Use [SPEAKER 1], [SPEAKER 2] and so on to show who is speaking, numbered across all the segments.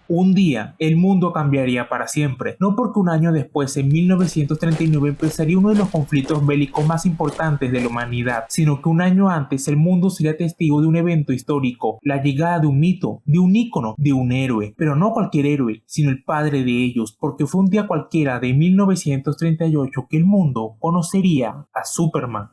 [SPEAKER 1] Un día, el mundo cambiaría para siempre, no porque un año después, en 1939, empezaría uno de los conflictos bélicos más importantes de la humanidad, sino que un año antes el mundo sería testigo de un evento histórico, la llegada de un mito, de un ícono, de un héroe, pero no cualquier héroe, sino el padre de ellos, porque fue un día cualquiera de 1938 que el mundo conocería a Superman.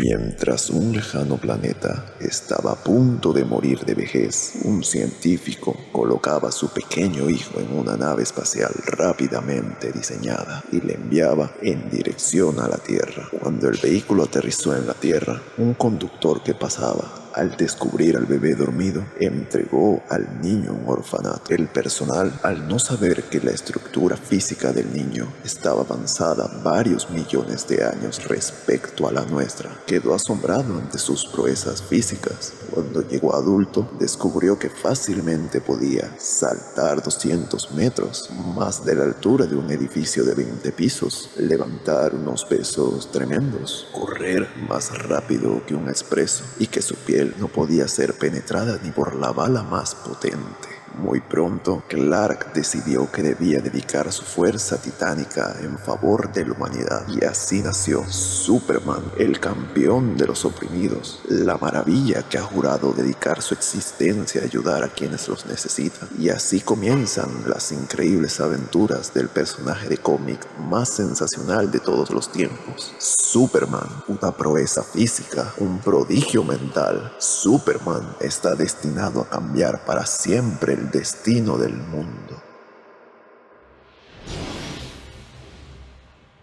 [SPEAKER 2] Mientras un lejano planeta estaba a punto de morir de vejez, un científico colocaba a su pequeño hijo en una nave espacial rápidamente diseñada y le enviaba en dirección a la Tierra. Cuando el vehículo aterrizó en la Tierra, un conductor que pasaba, al descubrir al bebé dormido, entregó al niño a un orfanato. El personal, al no saber que la estructura física del niño estaba avanzada varios millones de años respecto a la nuestra, quedó asombrado ante sus proezas físicas. Cuando llegó adulto, descubrió que fácilmente podía saltar 200 metros, más de la altura de un edificio de 20 pisos, levantar unos pesos tremendos, correr más rápido que un expreso y que su piel no podía ser penetrada ni por la bala más potente. Muy pronto, Clark decidió que debía dedicar su fuerza titánica en favor de la humanidad, y así nació Superman, el campeón de los oprimidos, la maravilla que ha jurado dedicar su existencia a ayudar a quienes los necesitan. Y así comienzan las increíbles aventuras del personaje de cómic más sensacional de todos los tiempos. Superman, una proeza física, un prodigio mental. Superman está destinado a cambiar para siempre el destino del mundo.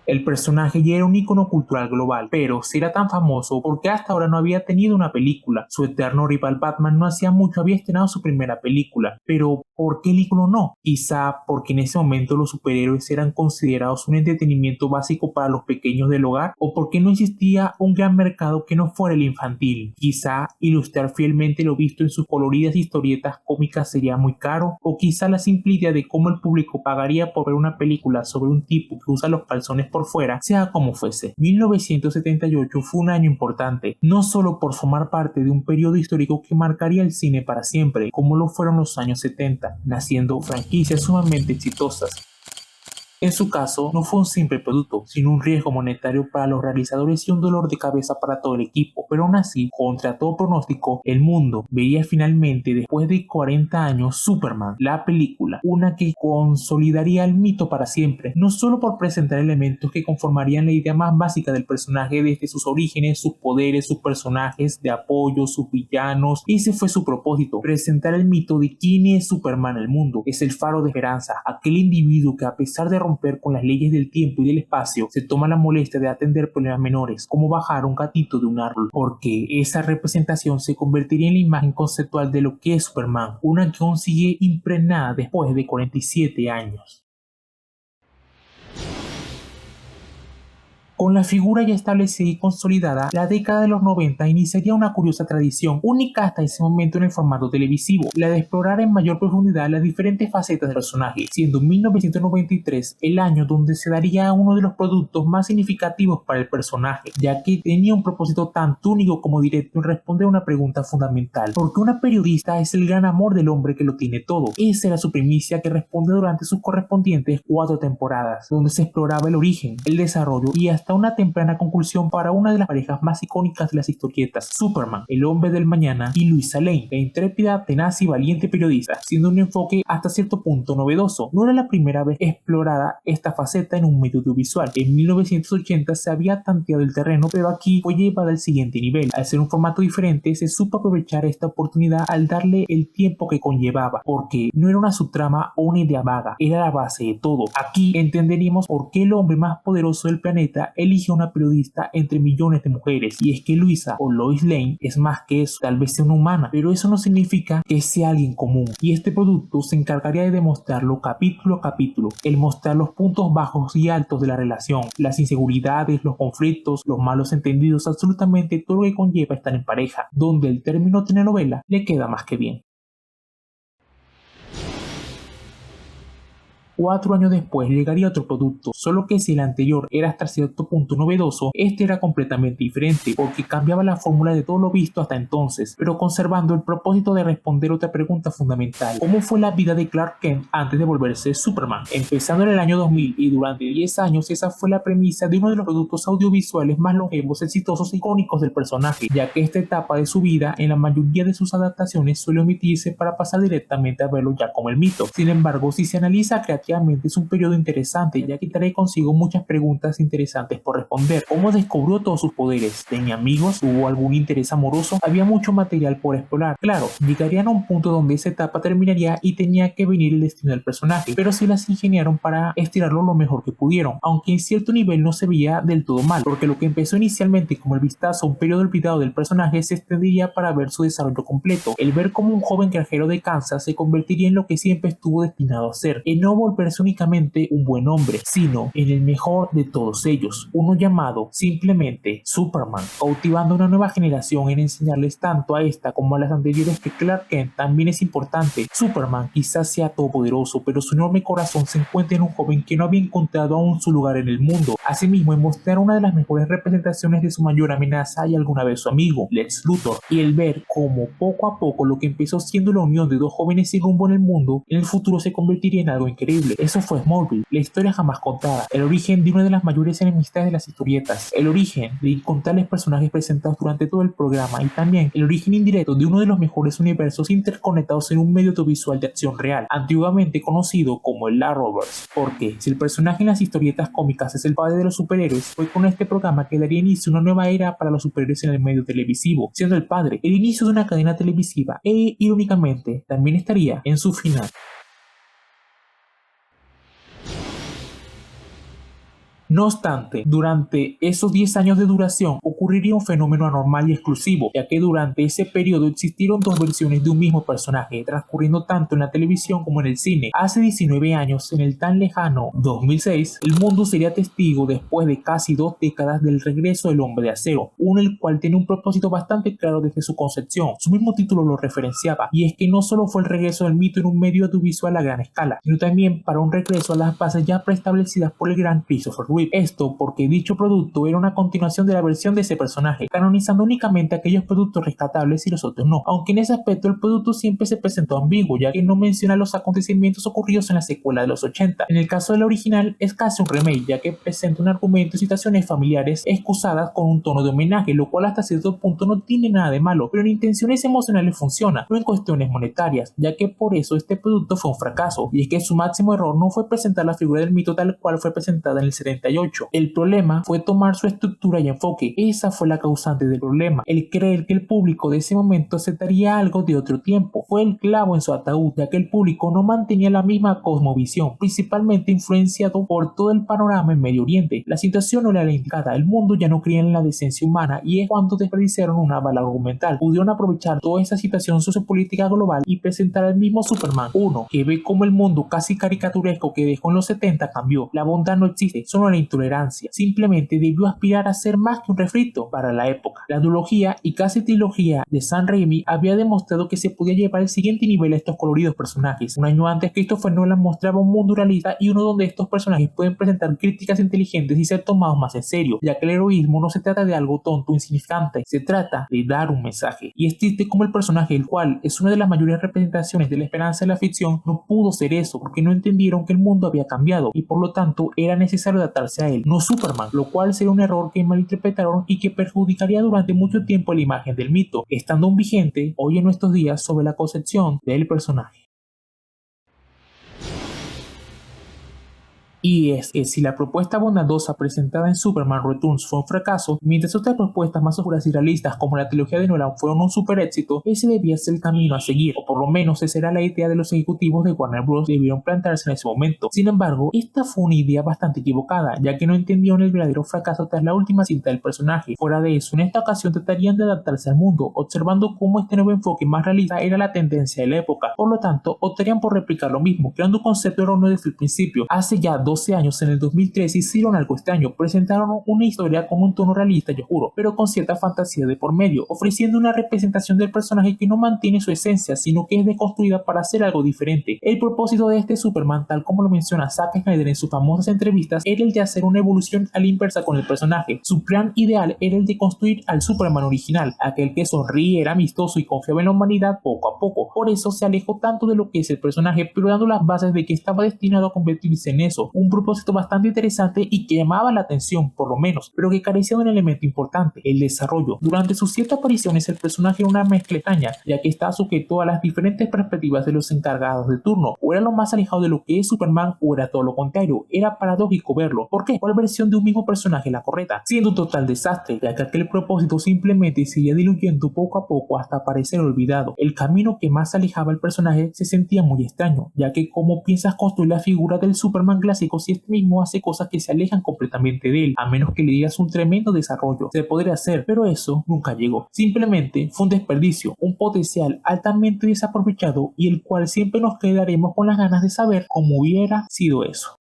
[SPEAKER 1] El personaje ya era un ícono cultural global, pero si era tan famoso porque hasta ahora no había tenido una película. Su eterno rival Batman no hacía mucho había estrenado su primera película, pero ¿por qué el ícono no? Quizá porque en ese momento los superhéroes eran considerados un entretenimiento básico para los pequeños del hogar, o porque no existía un gran mercado que no fuera el infantil. Quizá ilustrar fielmente lo visto en sus coloridas historietas cómicas sería muy caro, o quizá la simple idea de cómo el público pagaría por ver una película sobre un tipo que usa los calzones por fuera, sea como fuese. 1978 fue un año importante, no solo por formar parte de un periodo histórico que marcaría el cine para siempre, como lo fueron los años 70, naciendo franquicias sumamente exitosas. En su caso, no fue un simple producto, sino un riesgo monetario para los realizadores y un dolor de cabeza para todo el equipo, pero aún así, contra todo pronóstico, el mundo vería finalmente, después de 40 años, Superman, la película, una que consolidaría el mito para siempre, no solo por presentar elementos que conformarían la idea más básica del personaje desde sus orígenes, sus poderes, sus personajes de apoyo, sus villanos. Ese fue su propósito, presentar el mito de quién es Superman. El mundo es el faro de esperanza, aquel individuo que, a pesar de romper con las leyes del tiempo y del espacio, se toma la molestia de atender problemas menores, como bajar un gatito de un árbol, porque esa representación se convertiría en la imagen conceptual de lo que es Superman, una que aún sigue impregnada después de 47 años. Con la figura ya establecida y consolidada, la década de los 90 iniciaría una curiosa tradición, única hasta ese momento en el formato televisivo, la de explorar en mayor profundidad las diferentes facetas del personaje, siendo 1993 el año donde se daría uno de los productos más significativos para el personaje, ya que tenía un propósito tanto único como directo en responder a una pregunta fundamental: ¿por qué una periodista es el gran amor del hombre que lo tiene todo? Esa era su primicia, que responde durante sus correspondientes 4 temporadas, donde se exploraba el origen, el desarrollo y hasta una temprana conclusión para una de las parejas más icónicas de las historietas: Superman, el hombre del mañana, y Lois Lane, la intrépida, tenaz y valiente periodista, siendo un enfoque hasta cierto punto novedoso. No era la primera vez explorada esta faceta en un medio audiovisual. En 1980 se había tanteado el terreno, pero aquí fue llevada al siguiente nivel. Al ser un formato diferente, se supo aprovechar esta oportunidad al darle el tiempo que conllevaba, porque no era una subtrama o una idea vaga, era la base de todo. Aquí entenderíamos por qué el hombre más poderoso del planeta elige a una periodista entre millones de mujeres. Y es que Luisa, o Lois Lane, es más que eso. Tal vez sea una humana, pero eso no significa que sea alguien común, y este producto se encargaría de demostrarlo capítulo a capítulo, el mostrar los puntos bajos y altos de la relación, las inseguridades, los conflictos, los malos entendidos, absolutamente todo lo que conlleva estar en pareja, donde el término telenovela le queda más que bien. 4 años después llegaría otro producto, solo que si el anterior era hasta cierto punto novedoso, este era completamente diferente, porque cambiaba la fórmula de todo lo visto hasta entonces, pero conservando el propósito de responder otra pregunta fundamental: ¿cómo fue la vida de Clark Kent antes de volverse Superman? Empezando en el año 2000 y durante 10 años, esa fue la premisa de uno de los productos audiovisuales más longevos, exitosos e icónicos del personaje, ya que esta etapa de su vida en la mayoría de sus adaptaciones suele omitirse para pasar directamente a verlo ya como el mito. Sin embargo, si se analiza creativamente, es un periodo interesante, ya que trae consigo muchas preguntas interesantes por responder. ¿Cómo descubrió todos sus poderes? ¿Tenía amigos? ¿Tuvo algún interés amoroso? Había mucho material por explorar. Claro, llegarían a un punto donde esa etapa terminaría y tenía que venir el destino del personaje, pero se las ingeniaron para estirarlo lo mejor que pudieron, aunque en cierto nivel no se veía del todo mal, porque lo que empezó inicialmente como el vistazo a un periodo olvidado del personaje se extendería para ver su desarrollo completo, el ver cómo un joven granjero de Kansas se convertiría en lo que siempre estuvo destinado a ser, en no volverse únicamente un buen hombre, sino en el mejor de todos ellos, uno llamado simplemente Superman, cautivando a una nueva generación en enseñarles tanto a esta como a las anteriores que Clark Kent también es importante. Superman quizás sea todopoderoso, pero su enorme corazón se encuentra en un joven que no había encontrado aún su lugar en el mundo. Asimismo, en mostrar una de las mejores representaciones de su mayor amenaza y alguna vez su amigo, Lex Luthor, y el ver cómo poco a poco lo que empezó siendo la unión de dos jóvenes sin rumbo en el mundo, en el futuro se convertiría en algo increíble. Eso fue Smallville, la historia jamás contada, el origen de una de las mayores enemistades de las historietas, el origen de incontables personajes presentados durante todo el programa y también el origen indirecto de uno de los mejores universos interconectados en un medio audiovisual de acción real, antiguamente conocido como el Arrowverse. Porque si el personaje en las historietas cómicas es el padre de los superhéroes, fue con este programa que daría inicio a una nueva era para los superhéroes en el medio televisivo, siendo el padre el inicio de una cadena televisiva e, irónicamente, también estaría en su final. No obstante, durante esos 10 años de duración ocurriría un fenómeno anormal y exclusivo, ya que durante ese periodo existieron dos versiones de un mismo personaje, transcurriendo tanto en la televisión como en el cine. Hace 19 años, en el tan lejano 2006, el mundo sería testigo después de casi 2 décadas del regreso del Hombre de Acero, uno el cual tiene un propósito bastante claro desde su concepción. Su mismo título lo referenciaba, y es que no solo fue el regreso del mito en un medio audiovisual a gran escala, sino también para un regreso a las bases ya preestablecidas por el gran Christopher Reeve. Esto porque dicho producto era una continuación de la versión de ese personaje, canonizando únicamente aquellos productos rescatables y los otros no, aunque en ese aspecto el producto siempre se presentó ambiguo, ya que no menciona los acontecimientos ocurridos en la secuela de los 80. En el caso del original es casi un remake, ya que presenta un argumento y situaciones familiares excusadas con un tono de homenaje, lo cual hasta cierto punto no tiene nada de malo, pero en intenciones emocionales funciona, no en cuestiones monetarias, ya que por eso este producto fue un fracaso, y es que su máximo error no fue presentar la figura del mito tal cual fue presentada en el 78. El problema fue tomar su estructura y enfoque. Esa fue la causante del problema, el creer que el público de ese momento aceptaría algo de otro tiempo. Fue el clavo en su ataúd, ya que el público no mantenía la misma cosmovisión, principalmente influenciado por todo el panorama en Medio Oriente. La situación no era la indicada, el mundo ya no creía en la decencia humana, y es cuando desperdiciaron una bala argumental. Pudieron aprovechar toda esa situación sociopolítica global y presentar al mismo Superman, uno que ve cómo el mundo casi caricaturesco que dejó en los 70 cambió. La bondad no existe, solo la intolerancia. Simplemente debió aspirar a ser más que un refrito para la época. La duología y casi trilogía de Sam Raimi había demostrado que se podía llevar al siguiente nivel a estos coloridos personajes. Un año antes, Christopher Nolan mostraba un mundo realista y uno donde estos personajes pueden presentar críticas inteligentes y ser tomados más en serio, ya que el heroísmo no se trata de algo tonto o insignificante, se trata de dar un mensaje. Y es triste como el personaje, el cual es una de las mayores representaciones de la esperanza de la ficción, no pudo ser eso, porque no entendieron que el mundo había cambiado y por lo tanto era necesario adaptarse a él, no Superman, lo cual sería un error que malinterpretaron y que perjudicaría durante mucho tiempo la imagen del mito, estando aún vigente hoy en nuestros días sobre la concepción del personaje. Y es que si la propuesta bondadosa presentada en Superman Returns fue un fracaso, mientras otras propuestas más oscuras y realistas como la trilogía de Nolan fueron un super éxito, ese debía ser el camino a seguir, o por lo menos esa era la idea de los ejecutivos de Warner Bros. Debieron plantearse en ese momento. Sin embargo, esta fue una idea bastante equivocada, ya que no entendieron el verdadero fracaso tras la última cinta del personaje. Fuera de eso, en esta ocasión tratarían de adaptarse al mundo, observando cómo este nuevo enfoque más realista era la tendencia de la época. Por lo tanto, optarían por replicar lo mismo, creando un concepto erróneo desde el principio. Hace ya 2 12 años, en el 2003 hicieron algo extraño, presentaron una historia con un tono realista y oscuro, pero con cierta fantasía de por medio, ofreciendo una representación del personaje que no mantiene su esencia, sino que es deconstruida para hacer algo diferente. El propósito de este Superman, tal como lo menciona Zack Snyder en sus famosas entrevistas, era el de hacer una evolución a la inversa con el personaje. Su plan ideal era el de construir al Superman original, aquel que sonríe, era amistoso y confiaba en la humanidad poco a poco. Por eso se alejó tanto de lo que es el personaje, pero dando las bases de que estaba destinado a convertirse en eso, un propósito bastante interesante y que llamaba la atención, por lo menos, pero que carecía de un elemento importante: el desarrollo. Durante sus 7 apariciones, el personaje era una mezcla extraña, ya que estaba sujeto a las diferentes perspectivas de los encargados de turno. O era lo más alejado de lo que es Superman, o era todo lo contrario. Era paradójico verlo. ¿Por qué? ¿Cuál versión de un mismo personaje la correcta? Siendo un total desastre, ya que aquel propósito simplemente seguía diluyendo poco a poco hasta parecer olvidado. El camino que más alejaba al personaje se sentía muy extraño, ya que ¿cómo piensas construir la figura del Superman clásico si este mismo hace cosas que se alejan completamente de él? A menos que le digas un tremendo desarrollo. Se podría hacer, pero eso nunca llegó. Simplemente fue un desperdicio, un potencial altamente desaprovechado, y el cual siempre nos quedaremos con las ganas de saber cómo hubiera sido eso.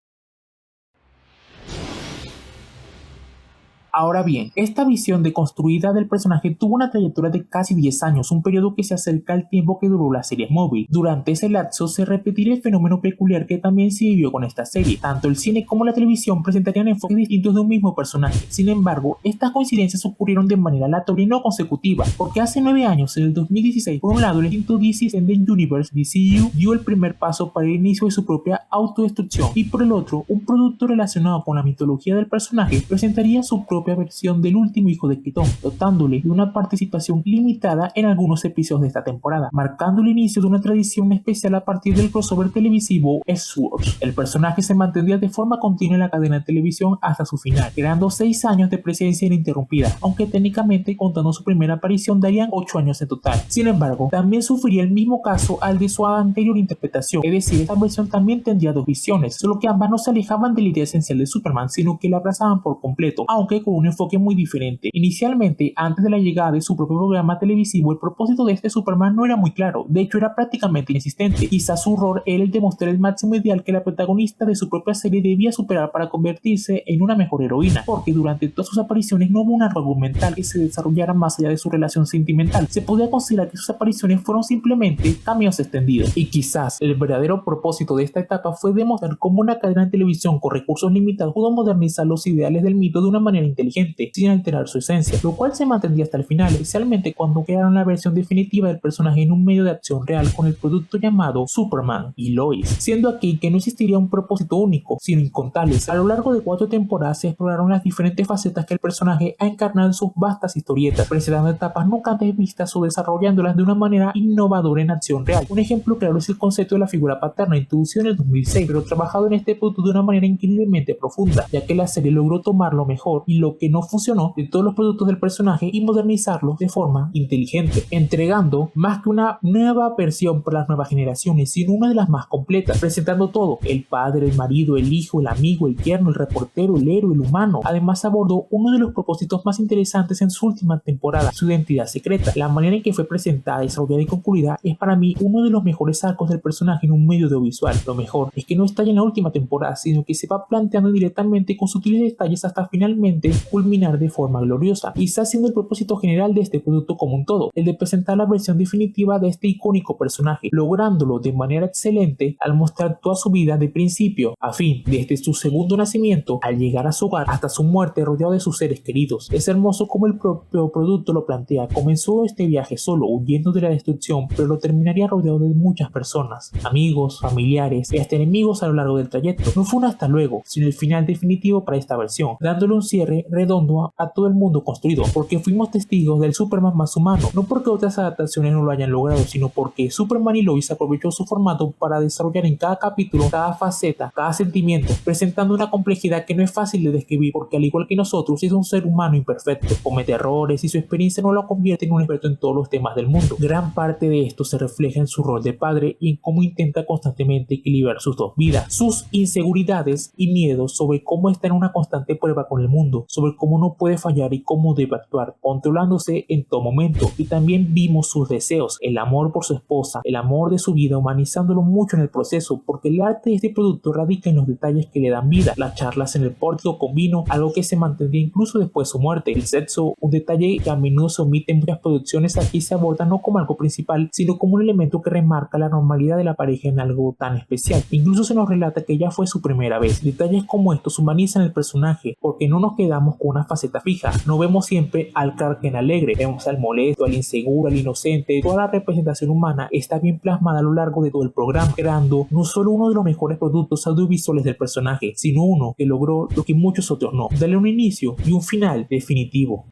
[SPEAKER 1] Ahora bien, esta visión deconstruida del personaje tuvo una trayectoria de casi 10 años, un periodo que se acerca al tiempo que duró la serie móvil. Durante ese lapso se repetiría el fenómeno peculiar que también se vivió con esta serie. Tanto el cine como la televisión presentarían enfoques distintos de un mismo personaje. Sin embargo, estas coincidencias ocurrieron de manera aleatoria y no consecutiva, porque hace 9 años, en el 2016, por un lado, el extinto DC Extended Universe, DCU, dio el primer paso para el inicio de su propia autodestrucción, y por el otro, un producto relacionado con la mitología del personaje presentaría su propia versión del último hijo de Krypton, dotándole de una participación limitada en algunos episodios de esta temporada, marcando el inicio de una tradición especial a partir del crossover televisivo Elseworlds. El personaje se mantendría de forma continua en la cadena de televisión hasta su final, creando 6 años de presencia ininterrumpida, aunque técnicamente, contando su primera aparición, darían 8 años en total. Sin embargo, también sufriría el mismo caso al de su anterior interpretación, es decir, esta versión también tendría 2 visiones, solo que ambas no se alejaban de la idea esencial de Superman, sino que la abrazaban por completo, aunque con un enfoque muy diferente. Inicialmente, antes de la llegada de su propio programa televisivo, el propósito de este Superman no era muy claro, de hecho era prácticamente inexistente. Quizás su rol era el de mostrar el máximo ideal que la protagonista de su propia serie debía superar para convertirse en una mejor heroína, porque durante todas sus apariciones no hubo un arco argumental que se desarrollara más allá de su relación sentimental. Se podía considerar que sus apariciones fueron simplemente cameos extendidos, y quizás el verdadero propósito de esta etapa fue demostrar cómo una cadena de televisión con recursos limitados pudo modernizar los ideales del mito de una manera inteligente, sin alterar su esencia, lo cual se mantendría hasta el final, especialmente cuando crearon la versión definitiva del personaje en un medio de acción real con el producto llamado Superman y Lois, siendo aquí que no existiría un propósito único, sino incontables. A lo largo de 4 temporadas se exploraron las diferentes facetas que el personaje ha encarnado en sus vastas historietas, presentando etapas nunca antes vistas o desarrollándolas de una manera innovadora en acción real. Un ejemplo claro es el concepto de la figura paterna, introducido en el 2006, pero trabajado en este producto de una manera increíblemente profunda, ya que la serie logró tomar lo mejor y lo que no funcionó de todos los productos del personaje y modernizarlos de forma inteligente, entregando más que una nueva versión para las nuevas generaciones, sino una de las más completas, presentando todo: el padre, el marido, el hijo, el amigo, el yerno, el reportero, el héroe, el humano. Además abordó uno de los propósitos más interesantes en su última temporada: su identidad secreta. La manera en que fue presentada, desarrollada y concluida es para mí uno de los mejores arcos del personaje en un medio audiovisual. Lo mejor es que no está ya en la última temporada, sino que se va planteando directamente con sutiles detalles hasta finalmente culminar de forma gloriosa, quizás siendo el propósito general de este producto como un todo, el de presentar la versión definitiva de este icónico personaje, lográndolo de manera excelente al mostrar toda su vida de principio a fin, desde su segundo nacimiento al llegar a su hogar hasta su muerte rodeado de sus seres queridos. Es hermoso como el propio producto lo plantea. Comenzó este viaje solo, huyendo de la destrucción, pero lo terminaría rodeado de muchas personas, amigos, familiares y hasta enemigos a lo largo del trayecto. No fue un hasta luego, sino el final definitivo para esta versión, dándole un cierre redondo a todo el mundo construido, porque fuimos testigos del Superman más humano, no porque otras adaptaciones no lo hayan logrado, sino porque Superman y Lois aprovechó su formato para desarrollar en cada capítulo cada faceta, cada sentimiento, presentando una complejidad que no es fácil de describir, porque al igual que nosotros es un ser humano imperfecto, comete errores y su experiencia no lo convierte en un experto en todos los temas del mundo. Gran parte de esto se refleja en su rol de padre y en cómo intenta constantemente equilibrar sus dos vidas, sus inseguridades y miedos sobre cómo está en una constante prueba con el mundo, sobre cómo no puede fallar y cómo debe actuar, controlándose en todo momento. Y también vimos sus deseos, el amor por su esposa, el amor de su vida, humanizándolo mucho en el proceso, porque el arte de este producto radica en los detalles que le dan vida, las charlas en el pórtico con vino, algo que se mantendría incluso después de su muerte, el sexo, un detalle que a menudo se omite en muchas producciones, aquí se aborda no como algo principal, sino como un elemento que remarca la normalidad de la pareja en algo tan especial. Incluso se nos relata que ya fue su primera vez. Detalles como estos humanizan el personaje, porque no nos quedamos con una faceta fija, no vemos siempre al Clark Kent alegre, vemos al molesto, al inseguro, al inocente. Toda la representación humana está bien plasmada a lo largo de todo el programa, creando no solo uno de los mejores productos audiovisuales del personaje, sino uno que logró lo que muchos otros no, darle un inicio y un final definitivo.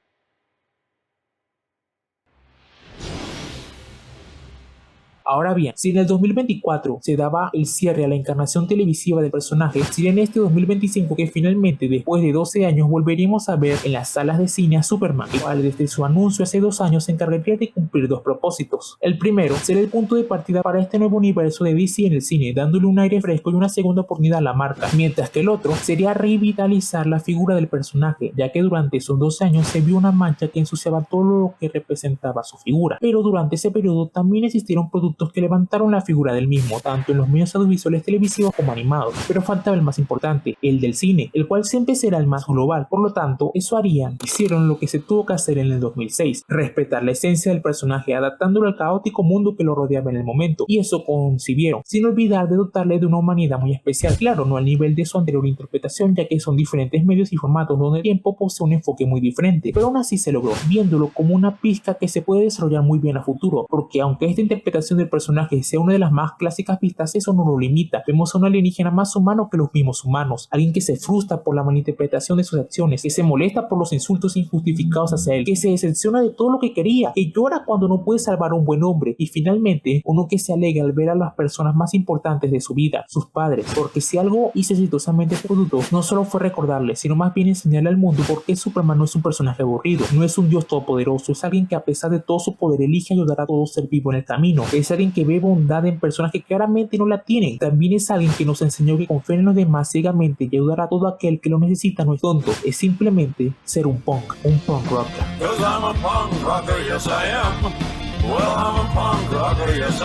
[SPEAKER 1] Ahora bien, si en el 2024 se daba el cierre a la encarnación televisiva del personaje, sería en este 2025 que finalmente, después de 12 años, volveríamos a ver en las salas de cine a Superman, el cual desde su anuncio hace 2 años se encargaría de cumplir 2 propósitos. El primero será el punto de partida para este nuevo universo de DC en el cine, dándole un aire fresco y una segunda oportunidad a la marca, mientras que el otro sería revitalizar la figura del personaje, ya que durante esos 12 años se vio una mancha que ensuciaba todo lo que representaba su figura, pero durante ese periodo también existieron productos que levantaron la figura del mismo, tanto en los medios audiovisuales televisivos como animados, pero faltaba el más importante, el del cine, el cual siempre será el más global. Por lo tanto, hicieron lo que se tuvo que hacer en el 2006, respetar la esencia del personaje adaptándolo al caótico mundo que lo rodeaba en el momento, y eso concibieron, sin olvidar de dotarle de una humanidad muy especial, claro, no al nivel de su anterior interpretación, ya que son diferentes medios y formatos donde el tiempo posee un enfoque muy diferente, pero aún así se logró, viéndolo como una pista que se puede desarrollar muy bien a futuro, porque aunque esta interpretación del personaje sea una de las más clásicas vistas, eso no lo limita. Vemos a un alienígena más humano que los mismos humanos, alguien que se frustra por la malinterpretación de sus acciones, que se molesta por los insultos injustificados hacia él, que se decepciona de todo lo que quería, que llora cuando no puede salvar a un buen hombre, y finalmente uno que se alegra al ver a las personas más importantes de su vida, sus padres, porque si algo hizo exitosamente este producto, no solo fue recordarle, sino más bien enseñarle al mundo por qué Superman no es un personaje aburrido, no es un dios todopoderoso, es alguien que a pesar de todo su poder elige ayudar a todo ser vivo en el camino, es alguien que ve bondad en personas que claramente no la tienen. También es alguien que nos enseñó que confiar en los demás ciegamente y ayudar a todo aquel que lo necesita no es tonto, es simplemente ser un punk rocker. Cause I'm a punk rocker, yes I am. Cause I'm a punk rocker, yes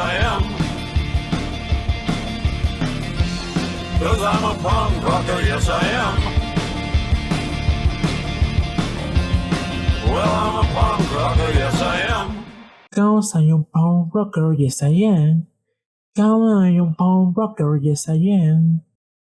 [SPEAKER 1] I am.